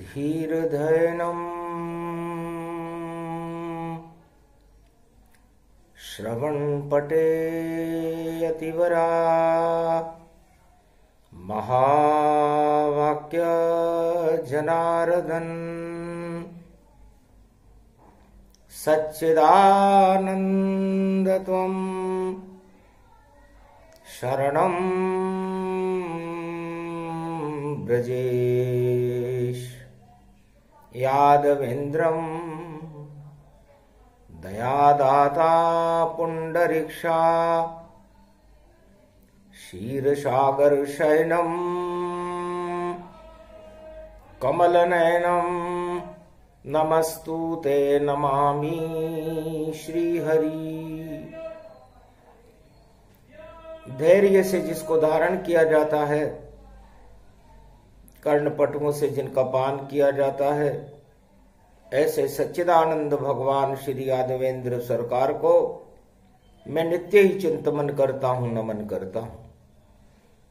धीर्धैनम् श्रवणपटे अतिवरा महावाक्य जनार्दन सच्चिदानंद त्वं शरणं ब्रजेश यादवेन्द्रं दयादाता पुंडरीक्षा क्षीरसागर शयनं कमलनयनं नमस्तुते नमामि श्रीहरि। धैर्य से जिसको धारण किया जाता है, कर्णपटुओं से जिनका पान किया जाता है, ऐसे सच्चिदानंद भगवान श्री यादवेंद्र सरकार को मैं नित्य ही चिंतन करता हूं, नमन करता हूं।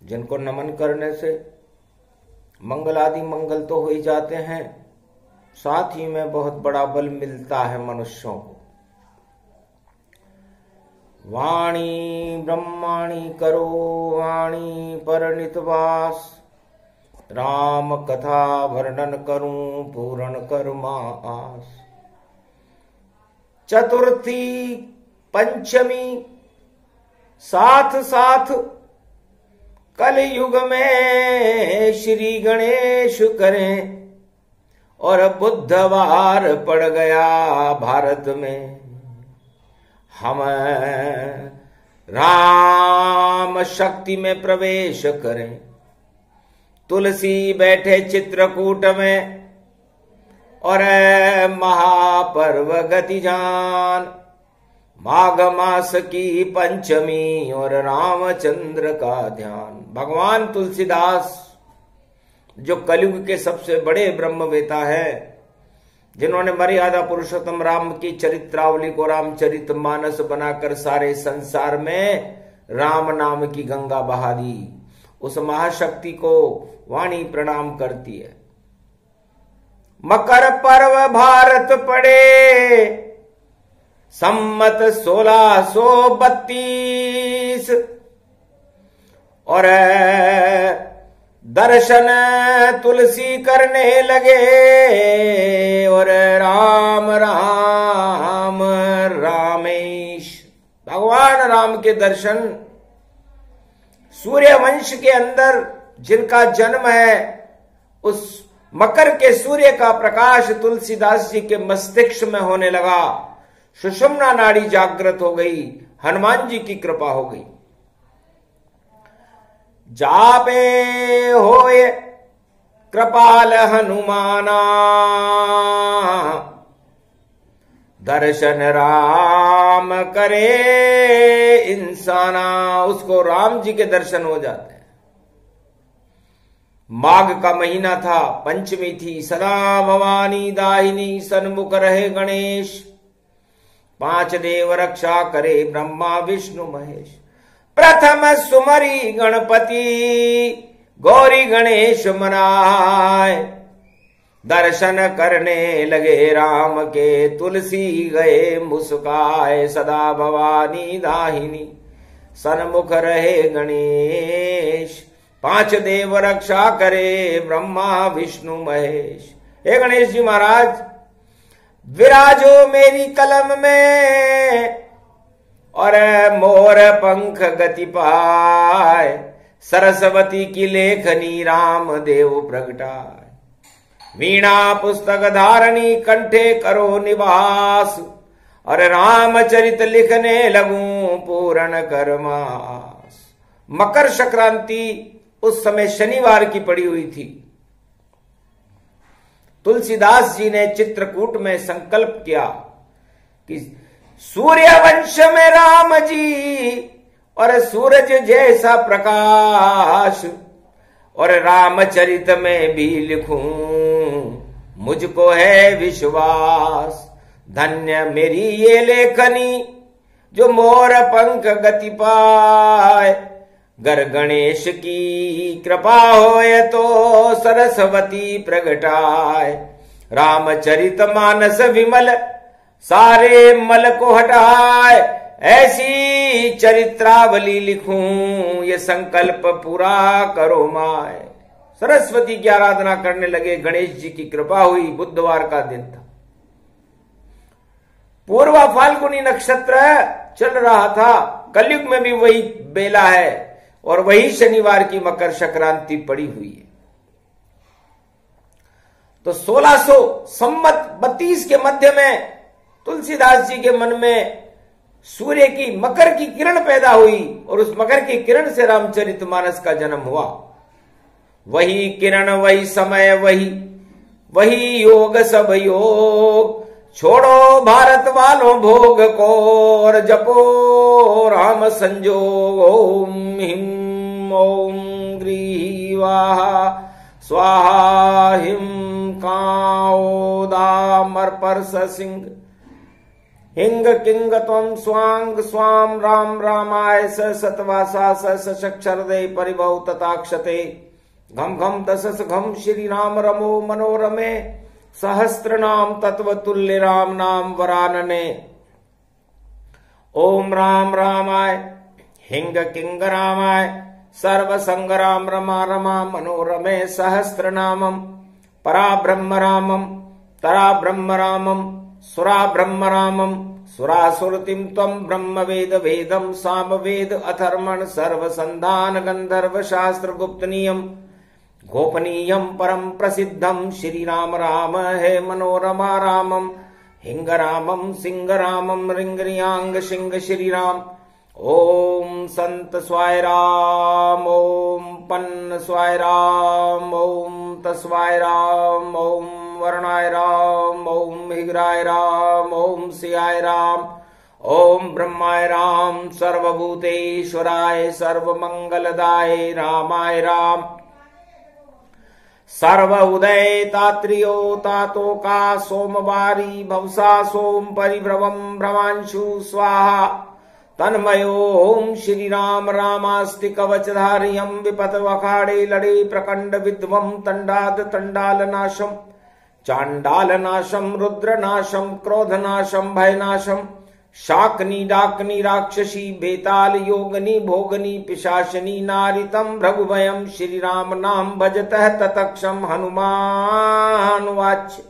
जिनको नमन करने से मंगलादि मंगल तो हो ही जाते हैं, साथ ही में बहुत बड़ा बल मिलता है मनुष्यों को। वाणी ब्रह्माणी करो वाणी परनितवास, राम कथा वर्णन करूं पूर्ण कर्मा आस। चतुर्थी पंचमी साथ साथ कलयुग में श्री गणेश करें, और बुधवार पड़ गया भारत में। हम राम शक्ति में प्रवेश करें, तुलसी बैठे चित्रकूट में, और महापर्व गति जान। माघ मास की पंचमी और रामचंद्र का ध्यान। भगवान तुलसीदास जो कलयुग के सबसे बड़े ब्रह्मवेता है, जिन्होंने मर्यादा पुरुषोत्तम राम की चरित्रावली को रामचरितमानस बनाकर सारे संसार में राम नाम की गंगा बहा दी, उस महाशक्ति को वाणी प्रणाम करती है। मकर पर्व भारत पड़े सम्मत 1632, और दर्शन तुलसी करने लगे, और राम राम रामेश। भगवान राम के दर्शन सूर्य वंश के अंदर जिनका जन्म है, उस मकर के सूर्य का प्रकाश तुलसीदास जी के मस्तिष्क में होने लगा। सुषुम्ना नाड़ी जागृत हो गई, हनुमान जी की कृपा हो गई। जापे होए कृपाल हनुमाना, दर्शन राम करे इंसाना। उसको राम जी के दर्शन हो जाते हैं। माघ का महीना था, पंचमी थी। सदा भवानी दाहिनी सन्मुख रहे गणेश, 5 देव रक्षा करे ब्रह्मा विष्णु महेश। प्रथम सुमरी गणपति गौरी गणेश मनाए, दर्शन करने लगे राम के तुलसी गए मुस्काए। सदा भवानी दाहिनी सन्मुख रहे गणेश, 5 देव रक्षा करे ब्रह्मा विष्णु महेश। हे गणेश जी महाराज, विराजो मेरी कलम में, और मोर पंख गति पाए। सरस्वती की लेखनी राम देव प्रगटाए। वीणा पुस्तक धारणी कंठे करो निवास, और रामचरित लिखने लगूं पूर्ण कर्मास। मकर संक्रांति उस समय शनिवार की पड़ी हुई थी। तुलसीदास जी ने चित्रकूट में संकल्प किया कि सूर्य वंश में राम जी, और सूरज जैसा प्रकाश, और रामचरित में भी लिखूं मुझको है विश्वास। धन्य मेरी ये लेखनी जो मोर पंख गति पाए, गर गणेश की कृपा होए तो सरस्वती प्रगटाए। रामचरित मानस विमल सारे मल को हटाए। ऐसी चरित्रावली लिखूं ये संकल्प पूरा करो माए। सरस्वती की आराधना करने लगे, गणेश जी की कृपा हुई। बुधवार का दिन था, पूर्वा फाल्गुनी नक्षत्र चल रहा था। कलयुग में भी वही बेला है और वही शनिवार की मकर संक्रांति पड़ी हुई है। तो 1600 संवत 32 के मध्य में तुलसीदास जी के मन में सूर्य की मकर की किरण पैदा हुई और उस मकर की किरण से रामचरितमानस का जन्म हुआ। वही किरण, वही समय, वही योग, सब योग। छोड़ो भारत वालों भोग को और जपो राम संजोग। ओम हिम ओम ग्रीवाहा स्वाहा हिम काओदामर परस सिंह हिंग किंग त्वं स्वांग स्वाम राम रामाय स सतवासा सक्षर दे परिभव तथाक्षते। घम घम दशस घम श्री राम रमो मनोरमे सहस्त्र नाम तत्व तुल्य राम नाम वरानने। ओम राम रामाय हिंग किंग रामाय सर्व संग्राम रमा रमा मनोरमे सहस्त्र नामम परा ब्रह्म रामम तरा ब्रह्म रामम सुरा ब्रह्म रामम सुरासुरतिम त्वं ब्रह्म वेद वेदम साम वेद अथर्मण सर्व संधान गंधर्व शास्त्र गुप्त नियम गोपनीयम परम प्रसिद्धम श्री राम राम है मनोरमा रामम हिंग रामम सिंह रामम रिंगरियांग सिंह श्री राम। ओम संत स्वाय राम ओम पन्न स्वाय राम ओम तस्वाय राम ओम वर्णाय राम ओम हिग्राय राम ओम सियाय राम ओम ब्रह्माय राम सर्वभूतेश्वराय सर्वमंगलदाय रामाय राम। सर्व उदय तात्रियो तातो का सोमवारी भवसा सोम परिभ्रवम भ्रमांशु स्वाहा तन्मयो ओम श्री राम रामास्ति कवचधारियम विपत वखाड़े लड़े प्रकंड विद्वम तंडाद तंडाल नाशम चांडाल नाशम रुद्र नाशम क्रोध नाशम भय नाशम शाकनी डाकनी राक्षसी बेताल योगनी भोगनी पिशाचनी नारितम भृगुभयम श्री राम नाम भजतः ततक्षम हनुमान वाच्य।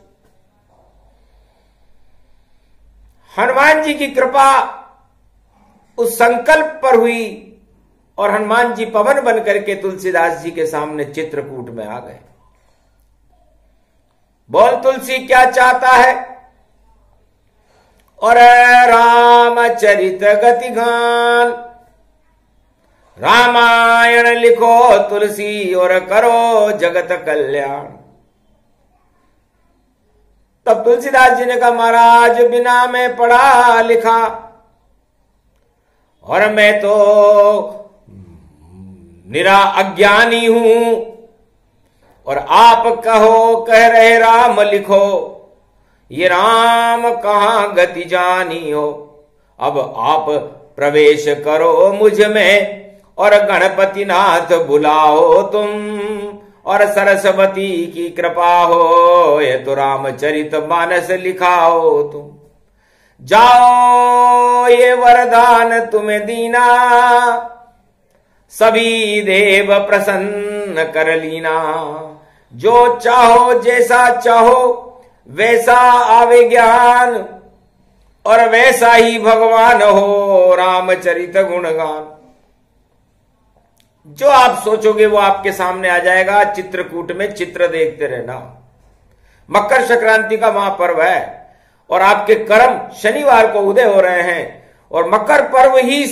हनुमान जी की कृपा उस संकल्प पर हुई और हनुमान जी पवन बन करके तुलसीदास जी के सामने चित्रकूट में आ गए। बोल तुलसी क्या चाहता है? और रामचरित गति गान रामायण लिखो तुलसी और करो जगत कल्याण। तब तुलसीदास जी ने कहा महाराज बिना मैं पढ़ा लिखा और मैं तो निरा अज्ञानी हूं और आप कह रहे राम लिखो, ये राम कहां गति जानी हो। अब आप प्रवेश करो मुझ में और गणपति नाथ बुलाओ तुम और सरस्वती की कृपा हो ये तो रामचरित मानस लिखाओ तुम। जाओ ये वरदान तुम्हें दीना सभी देव प्रसन्न कर लीना। जो चाहो जैसा चाहो वैसा आवे ज्ञान और वैसा ही भगवान हो रामचरित गुणगान। जो आप सोचोगे वो आपके सामने आ जाएगा। चित्रकूट में चित्र देखते रहना। मकर संक्रांति का महापर्व है और आपके कर्म शनिवार को उदय हो रहे हैं और मकर पर्व ही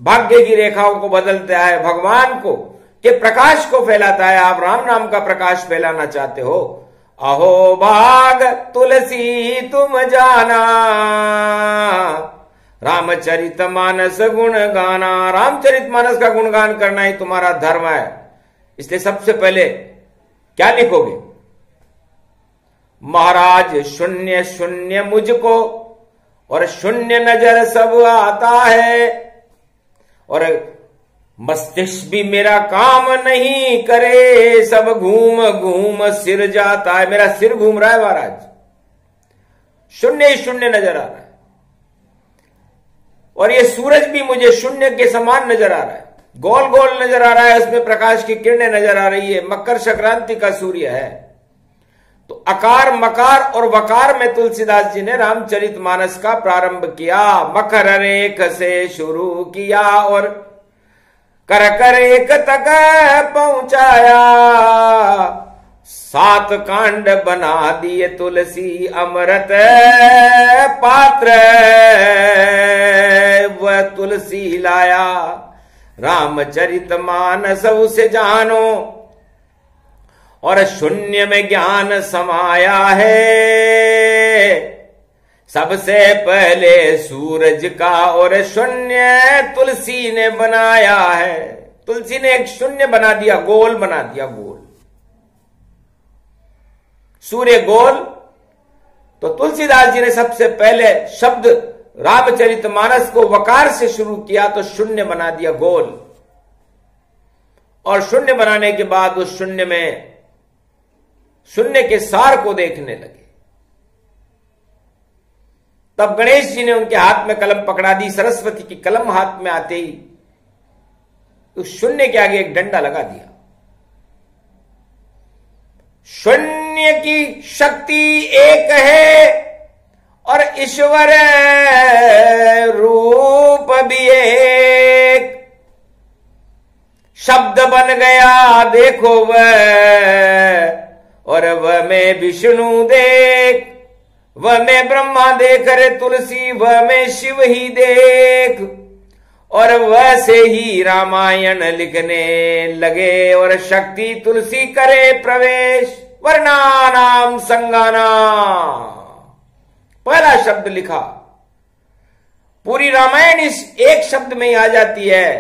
भाग्य की रेखाओं को बदलता है, भगवान को के प्रकाश को फैलाता है। आप राम नाम का प्रकाश फैलाना चाहते हो। अहो भाग तुलसी तुम जाना रामचरित मानस गुण गाना। रामचरित मानस का गुणगान करना ही तुम्हारा धर्म है। इसलिए सबसे पहले क्या लिखोगे? महाराज शून्य शून्य मुझको और शून्य नजर सब आता है और मस्तिष्क भी मेरा काम नहीं करे, सब घूम घूम सिर जाता है। मेरा सिर घूम रहा है महाराज, शून्य ही शून्य नजर आ रहा है। और ये सूरज भी मुझे शून्य के समान नजर आ रहा है, गोल गोल नजर आ रहा है, उसमें प्रकाश की किरणें नजर आ रही है। मकर संक्रांति का सूर्य है। तो अकार मकार और वकार में तुलसीदास जी ने रामचरितमानस का प्रारंभ किया। मकर रेख से शुरू किया और कर कर एक तक पहुंचाया, 7 कांड बना दिए तुलसी अमृत पात्र, वह तुलसी लाया रामचरितमानस उसे जानो, और शून्य में ज्ञान समाया है। सबसे पहले सूरज का और शून्य तुलसी ने बनाया है। तुलसी ने एक शून्य बना दिया, गोल बना दिया, गोल। सूर्य गोल, तो तुलसीदास जी ने सबसे पहले शब्द रामचरितमानस को वकार से शुरू किया, तो शून्य बना दिया गोल। और शून्य बनाने के बाद उस शून्य में शून्य के सार को देखने लगे। तब गणेश जी ने उनके हाथ में कलम पकड़ा दी। सरस्वती की कलम हाथ में आते ही उस शून्य के आगे एक डंडा लगा दिया। शून्य की शक्ति एक है और ईश्वर रूप भी एक। शब्द बन गया देखो वह, और वह में विष्णु देख, वह में ब्रह्मा देख रे तुलसी, वह में शिव ही देख। और वह से ही रामायण लिखने लगे, और शक्ति तुलसी करे प्रवेश, वर्णानाम संगाना। पहला शब्द लिखा, पूरी रामायण इस एक शब्द में ही आ जाती है।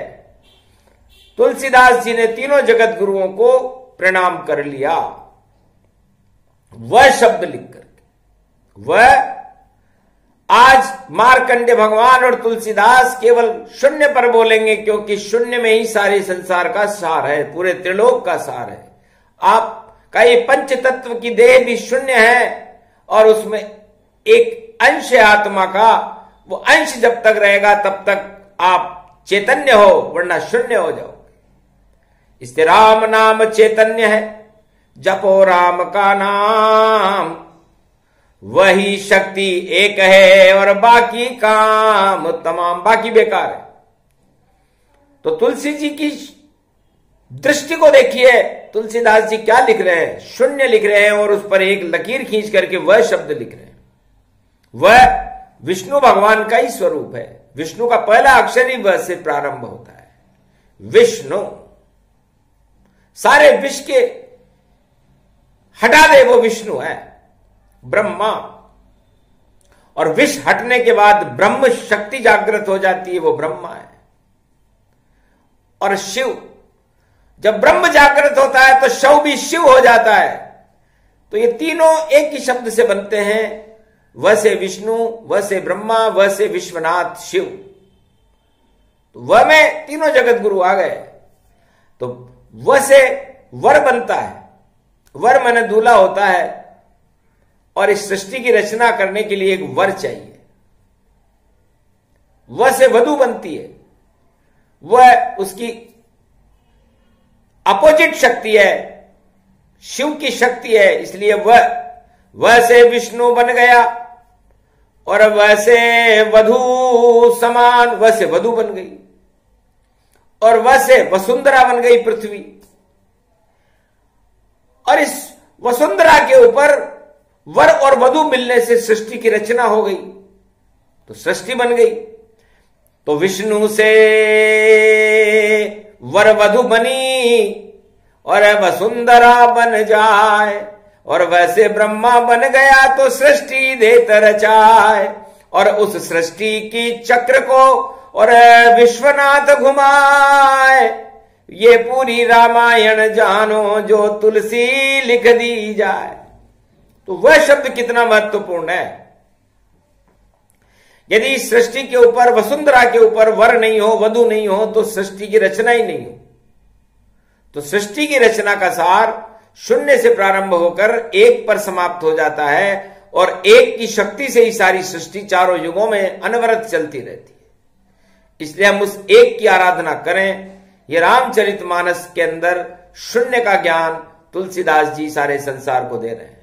तुलसीदास जी ने तीनों जगत गुरुओं को प्रणाम कर लिया वह शब्द लिख करके। वह आज मार्कंडे भगवान और तुलसीदास केवल शून्य पर बोलेंगे, क्योंकि शून्य में ही सारे संसार का सार है, पूरे त्रिलोक का सार है। आपका ये पंच तत्व की देह भी शून्य है, और उसमें एक अंश है आत्मा का। वो अंश जब तक रहेगा तब तक आप चैतन्य हो, वरना शून्य हो जाओ। इससे राम नाम चैतन्य है, जपो राम का नाम, वही शक्ति एक है, और बाकी काम तमाम बाकी बेकार है। तो तुलसी जी की दृष्टि को देखिए, तुलसीदास जी क्या लिख रहे हैं, शून्य लिख रहे हैं, और उस पर एक लकीर खींच करके वह शब्द लिख रहे हैं। वह विष्णु भगवान का ही स्वरूप है। विष्णु का पहला अक्षर ही वह से प्रारंभ होता है, विष्णु। सारे विश्व के हटा दे वो विष्णु है, ब्रह्मा। और विष हटने के बाद ब्रह्म शक्ति जागृत हो जाती है, वो ब्रह्मा है। और शिव, जब ब्रह्म जागृत होता है तो शव भी शिव हो जाता है। तो ये तीनों एक ही शब्द से बनते हैं, वह से विष्णु, वह से ब्रह्मा, वह से विश्वनाथ शिव। तो वह में तीनों जगत गुरु आ गए। तो वह से वर बनता है, वर माने दूल्हा होता है, और इस सृष्टि की रचना करने के लिए एक वर चाहिए। वह से वधू बनती है, वह उसकी अपोजिट शक्ति है, शिव की शक्ति है। इसलिए वह से विष्णु बन गया, और वह से वधू समान, वह से वधू बन गई, और वह से वसुंधरा बन गई पृथ्वी। और इस वसुंधरा के ऊपर वर और वधू मिलने से सृष्टि की रचना हो गई, तो सृष्टि बन गई। तो विष्णु से वर वधु बनी, और वसुंधरा बन जाए, और वैसे ब्रह्मा बन गया तो सृष्टि देत रचाए। और उस सृष्टि की चक्र को और विश्वनाथ घुमाए, ये पूरी रामायण जानो जो तुलसी लिख दी जाए। तो वह शब्द कितना महत्वपूर्ण है। यदि सृष्टि के ऊपर, वसुंधरा के ऊपर वर नहीं हो, वधु नहीं हो, तो सृष्टि की रचना ही नहीं हो। तो सृष्टि की रचना का सार शून्य से प्रारंभ होकर एक पर समाप्त हो जाता है और एक की शक्ति से ही सारी सृष्टि चारों युगों में अनवरत चलती रहती है। इसलिए हम उस एक की आराधना करें। ये रामचरितमानस के अंदर शून्य का ज्ञान तुलसीदास जी सारे संसार को दे रहे हैं।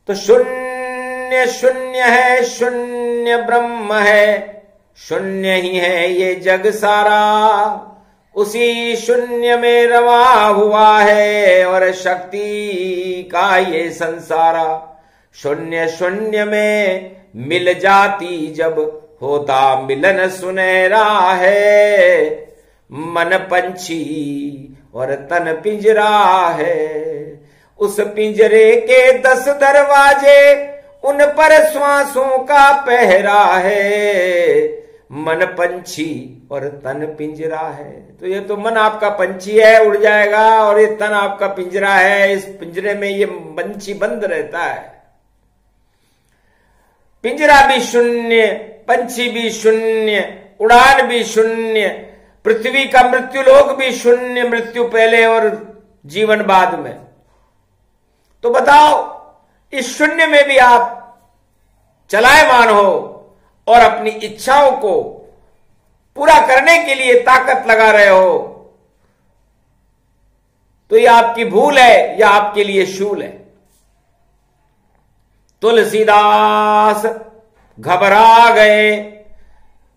तो शून्य शून्य है, शून्य ब्रह्म है, शून्य ही है ये जग सारा, उसी शून्य में रवा हुआ है और शक्ति का ये संसारा। शून्य शून्य में मिल जाती जब होता मिलन सुनहरा है, मन पंछी और तन पिंजरा है। उस पिंजरे के 10 दरवाजे, उन पर श्वासों का पहरा है, मन पंछी और तन पिंजरा है। तो ये तो मन आपका पंछी है, उड़ जाएगा, और ये तन आपका पिंजरा है, इस पिंजरे में ये पंछी बंद रहता है। पिंजरा भी शून्य, पंछी भी शून्य, उड़ान भी शून्य, पृथ्वी का मृत्युलोक भी शून्य, मृत्यु पहले और जीवन बाद में। तो बताओ, इस शून्य में भी आप चलायमान हो और अपनी इच्छाओं को पूरा करने के लिए ताकत लगा रहे हो, तो यह आपकी भूल है या आपके लिए शूल है। तुलसीदास घबरा गए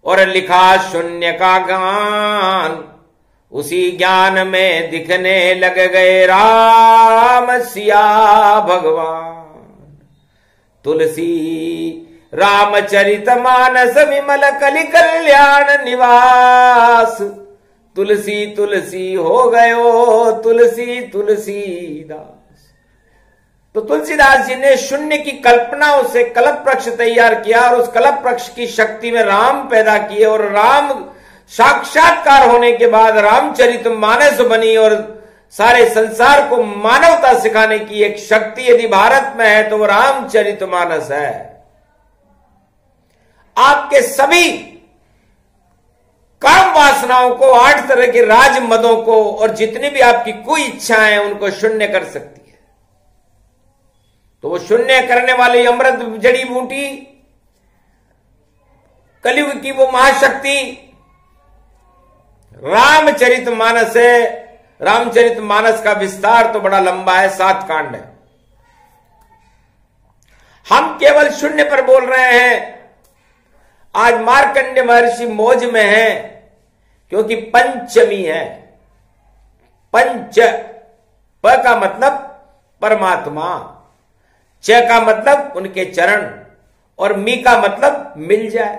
और लिखा शून्य का गान, उसी ज्ञान में दिखने लग गए राम सिया भगवान। तुलसी रामचरितमानस विमल कलि कल्याण निवास, तुलसी तुलसी हो गयो तुलसी तुलसीदास। तो तुलसीदास जी ने शून्य की कल्पनाओं से कल्प वृक्ष तैयार किया और उस कल्प वृक्ष की शक्ति में राम पैदा किए, और राम साक्षात्कार होने के बाद रामचरितमानस बनी, और सारे संसार को मानवता सिखाने की एक शक्ति यदि भारत में है तो वो रामचरितमानस है। आपके सभी काम वासनाओं को, 8 तरह के राज मदों को, और जितनी भी आपकी कोई इच्छाएं उनको शून्य कर सकती है। तो वो शून्य करने वाली अमृत जड़ी बूटी, कलयुग की वो महाशक्ति रामचरितमानस है। रामचरितमानस का विस्तार तो बड़ा लंबा है, 7 कांड है। हम केवल शून्य पर बोल रहे हैं। आज मार्कंडेय महर्षि मौज में है, क्योंकि पंचमी है। पंच, प का मतलब परमात्मा, च का मतलब उनके चरण, और मी का मतलब मिल जाए।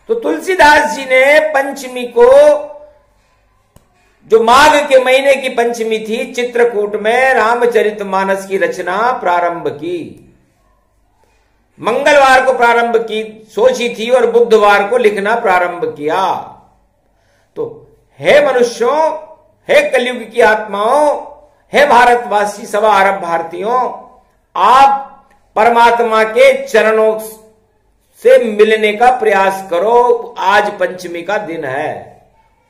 तो तुलसीदास जी ने पंचमी को, जो माघ के महीने की पंचमी थी, चित्रकूट में रामचरितमानस की रचना प्रारंभ की। मंगलवार को प्रारंभ की सोची थी और बुधवार को लिखना प्रारंभ किया। तो हे मनुष्यों, हे कलयुग की आत्माओं, हे भारतवासी, 1.25 अरब भारतीयों, आप परमात्मा के चरणों से मिलने का प्रयास करो। आज पंचमी का दिन है,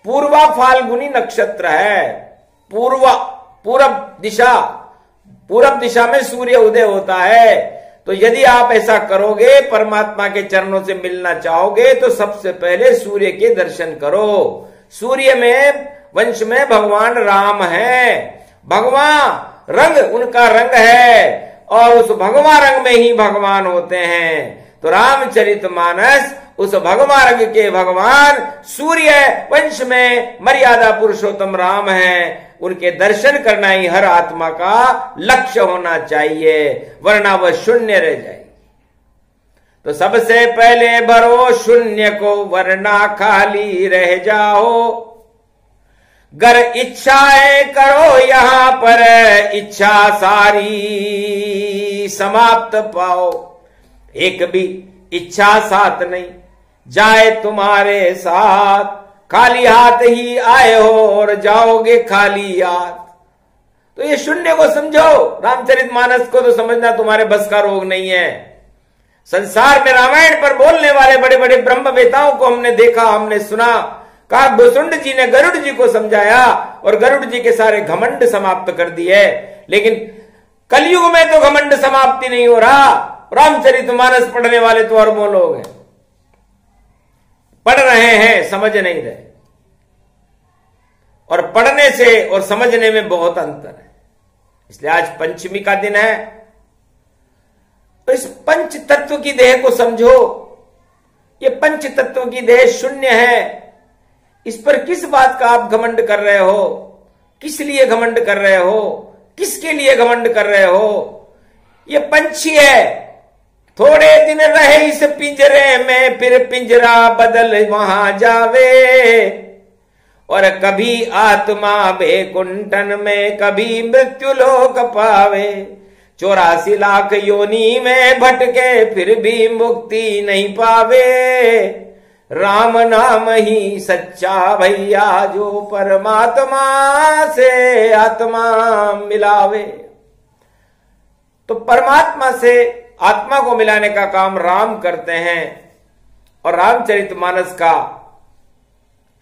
पूर्वा फाल्गुनी नक्षत्र है, पूरब दिशा में सूर्य उदय होता है। तो यदि आप ऐसा करोगे, परमात्मा के चरणों से मिलना चाहोगे, तो सबसे पहले सूर्य के दर्शन करो। सूर्य में, वंश में भगवान राम है, भगवान रंग उनका रंग है, और उस भगवा रंग में ही भगवान होते हैं। तो रामचरितमानस उस भगवा रंग के भगवान सूर्य वंश में मर्यादा पुरुषोत्तम राम है। उनके दर्शन करना ही हर आत्मा का लक्ष्य होना चाहिए, वरना वह शून्य रह जाएगी। तो सबसे पहले भरो शून्य को, वरना खाली रह जाओ। गर इच्छाएं करो यहां पर, इच्छा सारी समाप्त पाओ। एक भी इच्छा साथ नहीं जाए तुम्हारे साथ, खाली हाथ ही आए हो और जाओगे खाली हाथ। तो ये शून्य को समझो। रामचरितमानस को तो समझना तुम्हारे बस का रोग नहीं है। संसार में रामायण पर बोलने वाले बड़े बड़े ब्रह्मवेताओं को हमने देखा, हमने सुना। काकभूषुंड जी ने गरुड़ जी को समझाया और गरुड़ जी के सारे घमंड समाप्त कर दिए। लेकिन कलयुग में तो घमंड समाप्ति नहीं हो रहा। रामचरितमानस पढ़ने वाले तो अरबों लोग हैं, पढ़ रहे हैं, समझ नहीं रहे। और पढ़ने से और समझने में बहुत अंतर है। इसलिए आज पंचमी का दिन है, तो इस पंच तत्व की देह को समझो। ये पंच तत्व की देह शून्य है। इस पर किस बात का आप घमंड कर रहे हो? किस लिए घमंड कर रहे हो? किसके लिए घमंड कर रहे हो? ये पंछी है, थोड़े दिन रहे इस पिंजरे में, फिर पिंजरा बदल वहां जावे। और कभी आत्मा बैकुंठन में, कभी मृत्यु लोक पावे। 84 लाख योनि में भटके, फिर भी मुक्ति नहीं पावे। राम नाम ही सच्चा भैया, जो परमात्मा से आत्मा मिलावे। तो परमात्मा से आत्मा को मिलाने का काम राम करते हैं। और रामचरितमानस का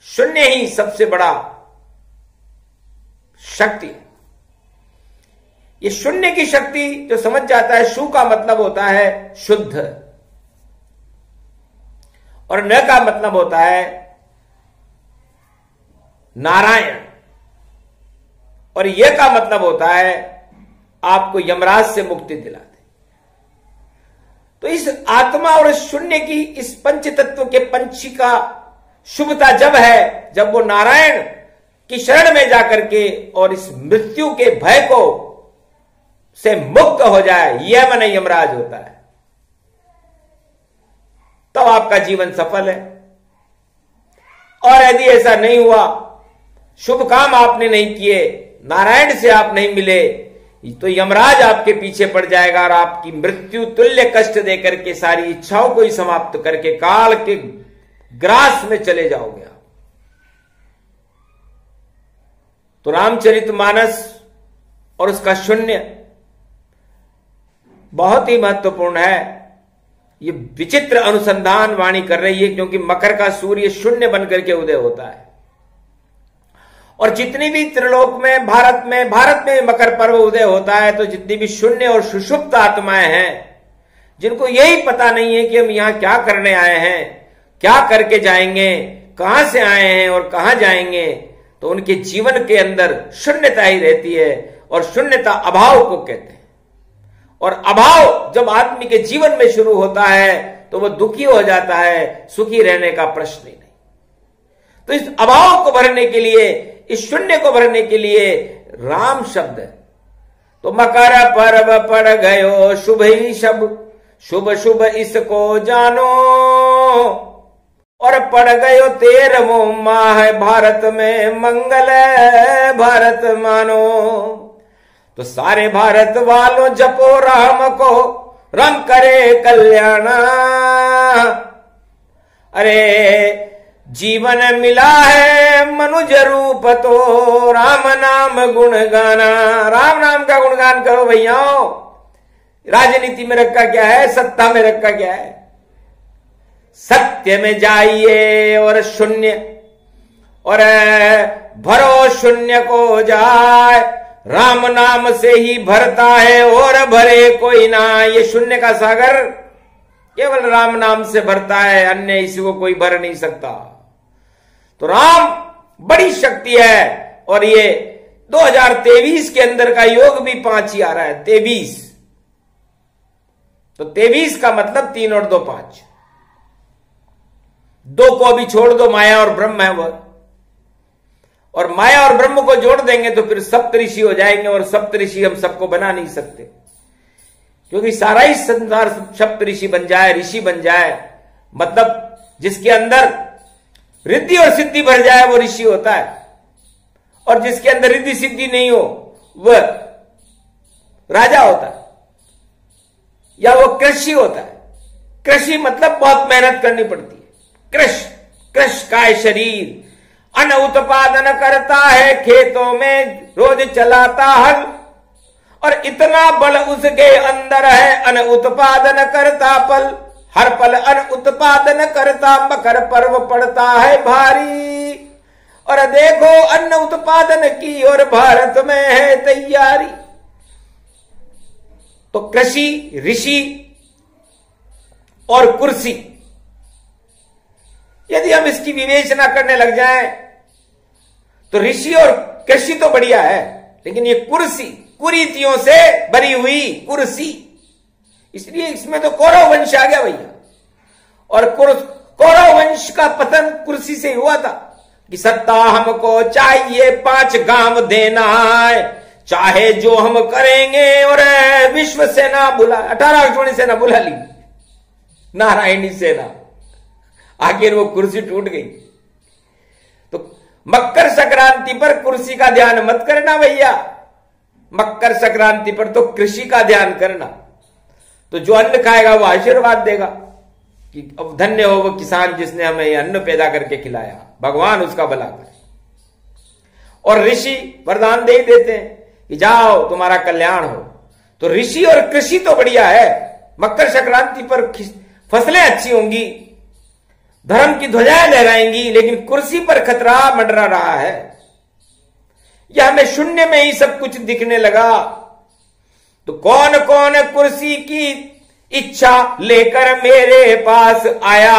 शून्य ही सबसे बड़ा शक्ति है। ये शून्य की शक्ति जो समझ जाता है, शु का मतलब होता है शुद्ध, और न का मतलब होता है नारायण, और यह का मतलब होता है आपको यमराज से मुक्ति दिलाते। तो इस आत्मा और शून्य की, इस पंच तत्व के पंछी का शुभता जब है, जब वो नारायण की शरण में जाकर के और इस मृत्यु के भय को से मुक्त हो जाए, यह मन यमराज होता है। तब आपका जीवन सफल है। और यदि ऐसा नहीं हुआ, शुभ काम आपने नहीं किए, नारायण से आप नहीं मिले, तो यमराज आपके पीछे पड़ जाएगा और आपकी मृत्यु तुल्य कष्ट देकर के सारी इच्छाओं को ही समाप्त करके काल के ग्रास में चले जाओगे आप। तो रामचरितमानस और उसका शून्य बहुत ही महत्वपूर्ण है। ये विचित्र अनुसंधान वाणी कर रही है, क्योंकि मकर का सूर्य शून्य बनकर के उदय होता है। और जितनी भी त्रिलोक में, भारत में मकर पर्व उदय होता है, तो जितनी भी शून्य और सुषुप्त आत्माएं हैं, जिनको यही पता नहीं है कि हम यहां क्या करने आए हैं, क्या करके जाएंगे, कहां से आए हैं और कहां जाएंगे, तो उनके जीवन के अंदर शून्यता ही रहती है। और शून्यता अभाव को कहते हैं। और अभाव जब आदमी के जीवन में शुरू होता है, तो वह दुखी हो जाता है, सुखी रहने का प्रश्न ही नहीं। तो इस अभाव को भरने के लिए, इस शून्य को भरने के लिए राम शब्द है। तो मकर पर्व पड़ गयो शुभ ही शब, शुभ शुभ इसको जानो। और पड़ गयो 13वां माह, भारत में मंगल भारत मानो। तो सारे भारत वालों जपो राम को, राम करे कल्याणा। अरे जीवन मिला है मनुज रूप, तो राम नाम गुण गाना। राम नाम का गुणगान करो भैयाओ। राजनीति में रखा क्या है, सत्ता में रखा क्या है? सत्य में जाइए और शून्य, और भरो शून्य को जाए। राम नाम से ही भरता है और भरे कोई ना। ये शून्य का सागर केवल राम नाम से भरता है, अन्य इसी को कोई भर नहीं सकता। तो राम बड़ी शक्ति है। और ये 2023 के अंदर का योग भी 5 ही आ रहा है, 23। तो 23 का मतलब 3 और 2 5। 2 को भी छोड़ दो, माया और ब्रह्म है वह। और माया और ब्रह्म को जोड़ देंगे तो फिर सप्तऋषि हो जाएंगे। और सप्तऋषि हम सबको बना नहीं सकते, क्योंकि सारा ही संसार सप्तऋषि बन जाए, ऋषि बन जाए, मतलब जिसके अंदर रिद्धि और सिद्धि भर जाए वो ऋषि होता है। और जिसके अंदर रिद्धि सिद्धि नहीं हो वह राजा होता है, या वो कृषि होता है। कृषि मतलब बहुत मेहनत करनी पड़ती है। कृष काय शरीर, अन्न उत्पादन करता है, खेतों में रोज चलाता हल। और इतना बल उसके अंदर है, अन उत्पादन करता पल, हर पल अन उत्पादन करता, मकर पर्व पड़ता है भारी। और देखो अन्न उत्पादन की और भारत में है तैयारी। तो कृषि, ऋषि और कुर्सी, यदि हम इसकी विवेचना करने लग जाएं तो ऋषि और कृषि तो बढ़िया है, लेकिन ये कुर्सी कुरीतियों से भरी हुई कुर्सी, इसलिए इसमें तो कौरव वंश आ गया भैया। और कौरव वंश का पतन कुर्सी से हुआ था कि सत्ता हमको चाहिए, 5 गांव देना है, चाहे जो हम करेंगे। और विश्व सेना बुला, 18 अक्षौणी सेना बुला ली, नारायणी सेना, आखिर वो कुर्सी टूट गई। तो मकर संक्रांति पर कुर्सी का ध्यान मत करना भैया, मकर संक्रांति पर तो कृषि का ध्यान करना। तो जो अन्न खाएगा वो आशीर्वाद देगा कि अब धन्य हो वो किसान जिसने हमें ये अन्न पैदा करके खिलाया, भगवान उसका भला करे। और ऋषि वरदान दे ही देते हैं कि जाओ तुम्हारा कल्याण हो। तो ऋषि और कृषि तो बढ़िया है, मकर संक्रांति पर फसलें अच्छी होंगी, धर्म की ध्वजाएं लहराएंगी, लेकिन कुर्सी पर खतरा मंडरा रहा है। यह हमें शून्य में ही सब कुछ दिखने लगा। तो कौन कौन कुर्सी की इच्छा लेकर मेरे पास आया,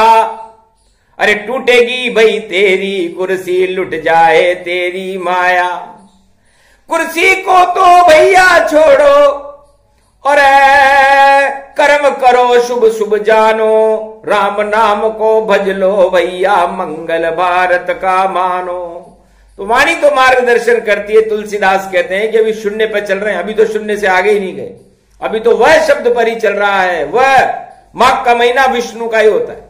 अरे टूटेगी भाई तेरी कुर्सी, लुट जाए तेरी माया। कुर्सी को तो भैया छोड़ो और कर्म करो शुभ शुभ जानो, राम नाम को भज लो भैया, मंगल भारत का मानो। तो वाणी तो मार्गदर्शन करती है। तुलसीदास कहते हैं कि अभी शून्य पर चल रहे हैं, अभी तो शून्य से आगे ही नहीं गए, अभी तो वह शब्द पर ही चल रहा है। वह माघ का महीना विष्णु का ही होता है।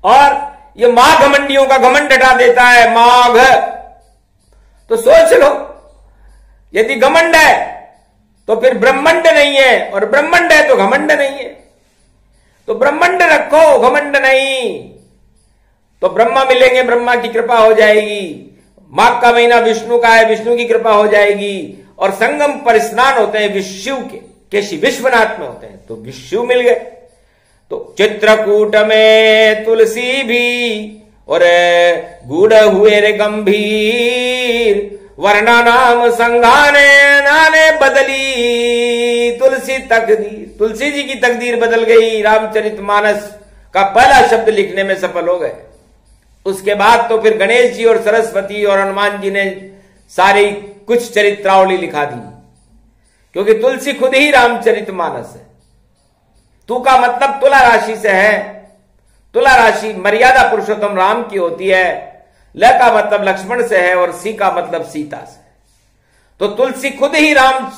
और ये माघ घमंडियों का घमंड हटा देता है माघ। तो सोच लो, यदि घमंड है तो फिर ब्रह्मंड नहीं है, और ब्रह्मंड है तो घमंड नहीं है। तो ब्रह्मंड रखो, घमंड नहीं। तो ब्रह्मा मिलेंगे, ब्रह्मा की कृपा हो जाएगी। माघ का महीना विष्णु का है, विष्णु की कृपा हो जाएगी। और संगम पर स्नान होते हैं विष्णु के, केशी विश्वनाथ में होते हैं, तो विष्णु मिल गए। तो चित्रकूट में तुलसी भी और गूढ़ हुए रे गंभीर, वर्णा नाम संघाने नाने बदली तुलसी तकदीर। तुलसी जी की तकदीर बदल गई, रामचरितमानस का पहला शब्द लिखने में सफल हो गए। उसके बाद तो फिर गणेश जी और सरस्वती और हनुमान जी ने सारी कुछ चरित्रावली लिखा दी, क्योंकि तुलसी खुद ही रामचरितमानस है। तू का मतलब तुला राशि से है, तुला राशि मर्यादा पुरुषोत्तम राम की होती है। ल का मतलब लक्ष्मण से है, और सी का मतलब सीता से। तो तुलसी खुद ही राम,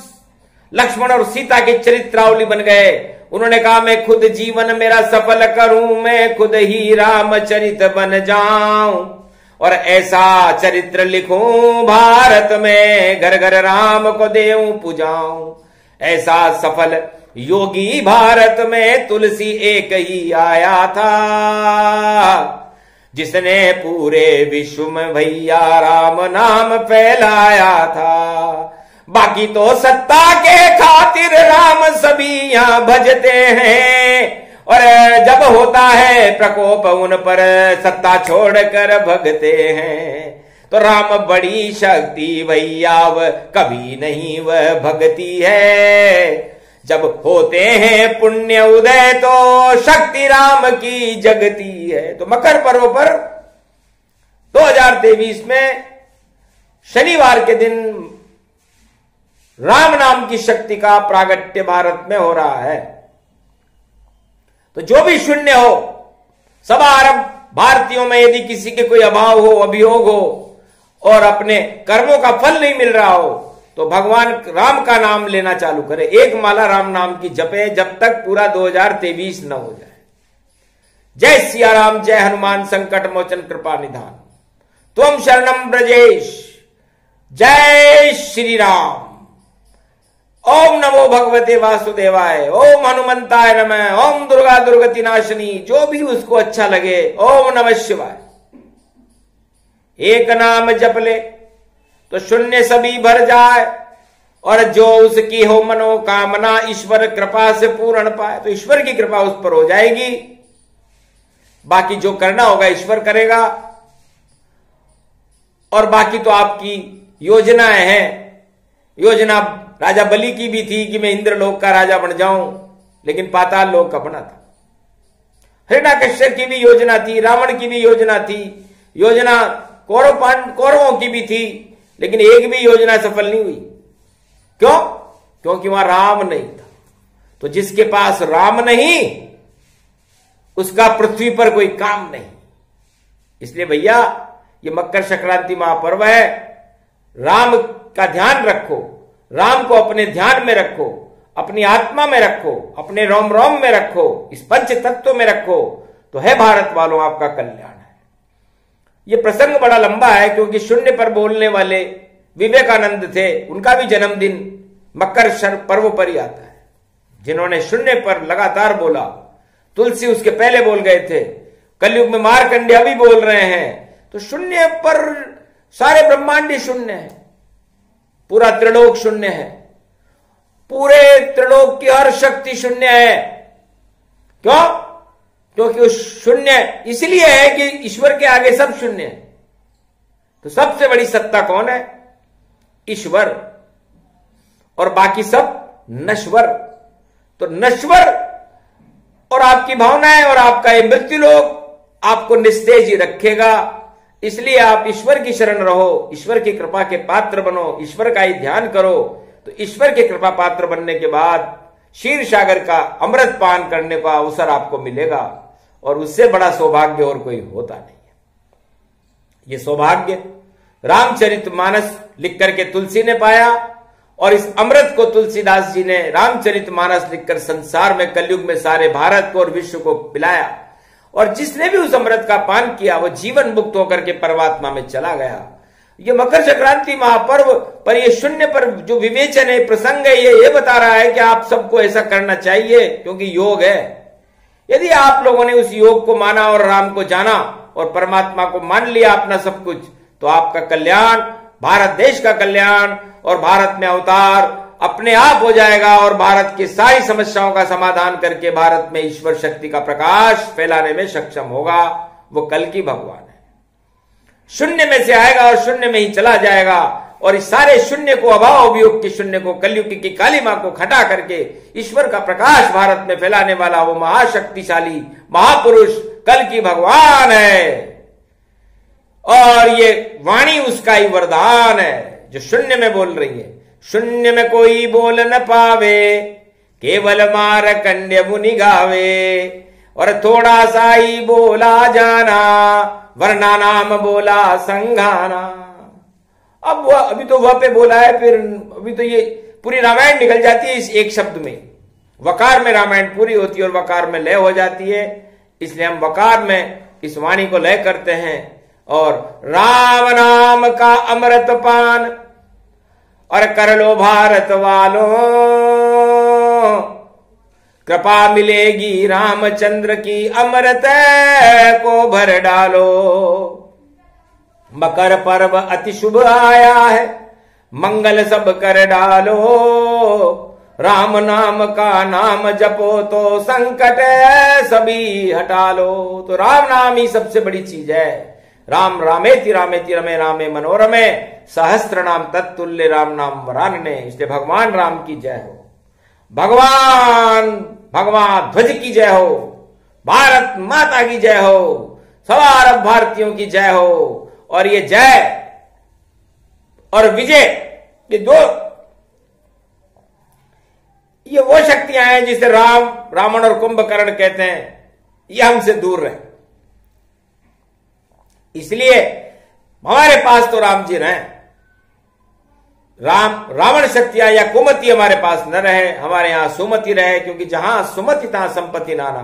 लक्ष्मण और सीता की चरित्रावली बन गए। उन्होंने कहा मैं खुद जीवन मेरा सफल करूं, मैं खुद ही रामचरित बन जाऊं, और ऐसा चरित्र लिखूं भारत में, घर घर राम को देऊं पुजाऊं। ऐसा सफल योगी भारत में तुलसी एक ही आया था, जिसने पूरे विश्व में भैया राम नाम फैलाया था। बाकी तो सत्ता के खातिर राम सभी यहां भजते हैं, और जब होता है प्रकोप उन पर सत्ता छोड़कर भगते हैं। तो राम बड़ी शक्ति भैया वह कभी नहीं वह भगती है, जब होते हैं पुण्य उदय तो शक्ति राम की जगती है। तो मकर पर्व पर 2023 में शनिवार के दिन राम नाम की शक्ति का प्रागट्य भारत में हो रहा है। तो जो भी शून्य हो, सवा अरब भारतीयों में यदि किसी के कोई अभाव हो, अभियोग हो, और अपने कर्मों का फल नहीं मिल रहा हो, तो भगवान राम का नाम लेना चालू करे। एक माला राम नाम की जपे जब तक पूरा 2023 न हो जाए। जय सिया राम, जय हनुमान संकट मोचन कृपा निधान, त्वम शरणम ब्रजेश। जय श्री राम। ओम नमो भगवते वासुदेवाय, ओम हनुमंताय नमः, ओम दुर्गा दुर्गति नाशिनी। जो भी उसको अच्छा लगे, ओम नमः शिवाय। एक नाम जप ले तो शून्य सभी भर जाए, और जो उसकी हो मनोकामना ईश्वर कृपा से पूर्ण पाए, तो ईश्वर की कृपा उस पर हो जाएगी। बाकी जो करना होगा ईश्वर करेगा, और बाकी तो आपकी योजनाएं हैं। योजना राजा बलि की भी थी कि मैं इंद्रलोक का राजा बन जाऊं, लेकिन पाताल लोक का बना था। हिरण्यकश्यप की भी योजना थी, रावण की भी योजना थी, योजना कौरवों की भी थी, लेकिन एक भी योजना सफल नहीं हुई। क्यों? क्योंकि वहां राम नहीं था। तो जिसके पास राम नहीं, उसका पृथ्वी पर कोई काम नहीं। इसलिए भैया, ये मकर संक्रांति महापर्व है। राम का ध्यान रखो, राम को अपने ध्यान में रखो, अपनी आत्मा में रखो, अपने रोम रोम में रखो, इस पंच तत्व में रखो, तो है भारत वालों आपका कल्याण है। ये प्रसंग बड़ा लंबा है, क्योंकि शून्य पर बोलने वाले विवेकानंद थे, उनका भी जन्मदिन मकर पर्व पर ही आता है। जिन्होंने शून्य पर लगातार बोला, तुलसी उसके पहले बोल गए थे, कलयुग में मार्कंडेय भी बोल रहे हैं। तो शून्य पर सारे ब्रह्मांड ही शून्य है, पूरा त्रिलोक शून्य है, पूरे त्रिलोक की हर शक्ति शून्य है। क्यों? क्योंकि उस शून्य इसलिए है कि ईश्वर के आगे सब शून्य है। तो सबसे बड़ी सत्ता कौन है? ईश्वर, और बाकी सब नश्वर। तो नश्वर और आपकी भावनाएं और आपका ये मृत्यु लोक आपको निस्तेज ही रखेगा। इसलिए आप ईश्वर की शरण रहो, ईश्वर की कृपा के पात्र बनो, ईश्वर का ही ध्यान करो। तो ईश्वर के कृपा पात्र बनने के बाद क्षीर सागर का अमृत पान करने का अवसर आपको मिलेगा, और उससे बड़ा सौभाग्य और कोई होता नहीं है। ये सौभाग्य रामचरितमानस लिख करके तुलसी ने पाया, और इस अमृत को तुलसीदास जी ने रामचरितमानस लिखकर संसार में, कलयुग में सारे भारत को और विश्व को पिलाया। और जिसने भी उस अमृत का पान किया वो जीवन मुक्त होकर के परमात्मा में चला गया। ये मकर संक्रांति महापर्व पर ये शून्य पर जो विवेचन है, प्रसंग है, ये बता रहा है कि आप सबको ऐसा करना चाहिए, क्योंकि योग है। यदि आप लोगों ने उस योग को माना और राम को जाना और परमात्मा को मान लिया अपना सब कुछ, तो आपका कल्याण, भारत देश का कल्याण और भारत में अवतार अपने आप हो जाएगा, और भारत की सारी समस्याओं का समाधान करके भारत में ईश्वर शक्ति का प्रकाश फैलाने में सक्षम होगा। वो कल की भगवान है। शून्य में से आएगा और शून्य में ही चला जाएगा, और इस सारे शून्य को, अभाव अभियोग के शून्य को, कलयुग की काली मां को खटा करके ईश्वर का प्रकाश भारत में फैलाने वाला वो महाशक्तिशाली महापुरुष कल की भगवान है। और ये वाणी उसका ही वरदान है जो शून्य में बोल रही है। शून्य में कोई बोल न पावे, केवल मार्कंडेय मुनि गावे, और थोड़ा सा ही बोला जाना, वरना नाम बोला संघाना। अब वह अभी तो वह पे बोला है, फिर अभी तो ये पूरी रामायण निकल जाती है इस एक शब्द में। वकार में रामायण पूरी होती है और वकार में लय हो जाती है, इसलिए हम वकार में इस वाणी को लय करते हैं। और राम नाम का अमृत पान और कर लो भारत वालों, कृपा मिलेगी रामचंद्र की, अमृत को भर डालो। मकर पर्व अति शुभ आया है, मंगल सब कर डालो। राम नाम का नाम जपो तो संकट सभी हटा लो। तो राम नाम ही सबसे बड़ी चीज है। राम रामेति रामेति रमे रामे मनोरमे, सहस्त्र नाम तत्तुल्य राम नाम वरानने। इसलिए भगवान राम की जय हो, भगवान ध्वज की जय हो, भारत माता की जय हो, सवा अरब भारतीयों की जय हो। और ये जय और विजय, ये वो शक्तियां हैं जिसे रावण और कुंभकर्ण कहते हैं, ये हमसे दूर रहे। इसलिए हमारे पास तो राम जी रहे, रावण शक्तियां या कुमति हमारे पास न रहे, हमारे यहां सुमति रहे। क्योंकि जहां सुमति तहां संपत्ति नाना,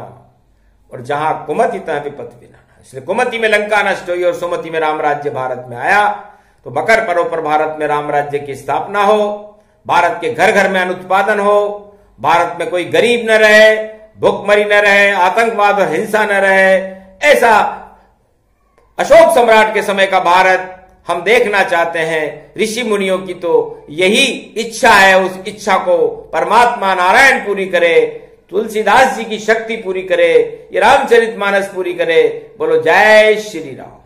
और जहां कुमति तहां विपत्ति भी नाना। इसलिए कुमति में लंका नष्ट हुई और सुमति में राम राज्य भारत में आया। तो मकर पर्व पर भारत में राम राज्य की स्थापना हो, भारत के घर घर में अनुत्पादन हो, भारत में कोई गरीब न रहे, भूखमरी न रहे, आतंकवाद और हिंसा न रहे। ऐसा अशोक सम्राट के समय का भारत हम देखना चाहते हैं। ऋषि मुनियों की तो यही इच्छा है, उस इच्छा को परमात्मा नारायण पूरी करे, तुलसीदास जी की शक्ति पूरी करे, ये रामचरितमानस पूरी करे। बोलो जय श्री राम।